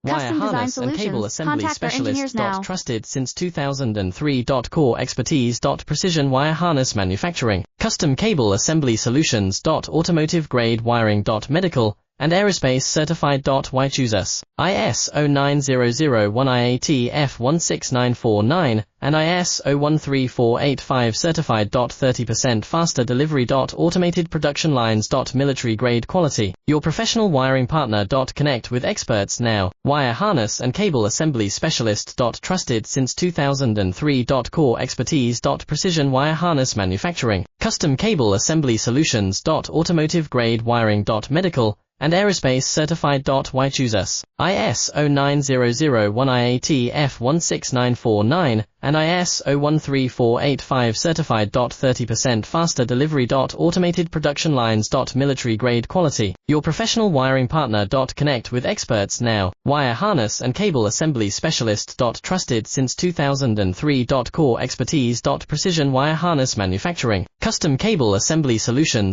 Wire Custom design harness and cable solutions. assembly Contact our engineers specialist. now. Trusted since 2003. Core expertise. Precision wire harness manufacturing. Custom cable assembly solutions. Automotive grade wiring. Medical and aerospace certified. Why choose us? ISO 9001 IAT F16949 and ISO 13485 certified. 30% faster delivery. Automated production lines. Military grade quality. Your professional wiring partner. Connect with experts now. Wire harness and cable assembly specialist. Trusted since 2003. Core expertise. Precision wire harness manufacturing. Custom cable assembly solutions. Automotive grade wiring. Medical and aerospace certified. Why choose us? ISO 9001 IAT F16949 and ISO 13485 certified. 30% faster delivery. Automated production lines. Military grade quality. Your professional wiring partner. Connect with experts now. Wire harness and cable assembly specialist. Trusted since 2003. Core expertise. Precision wire harness manufacturing. Custom cable assembly solutions.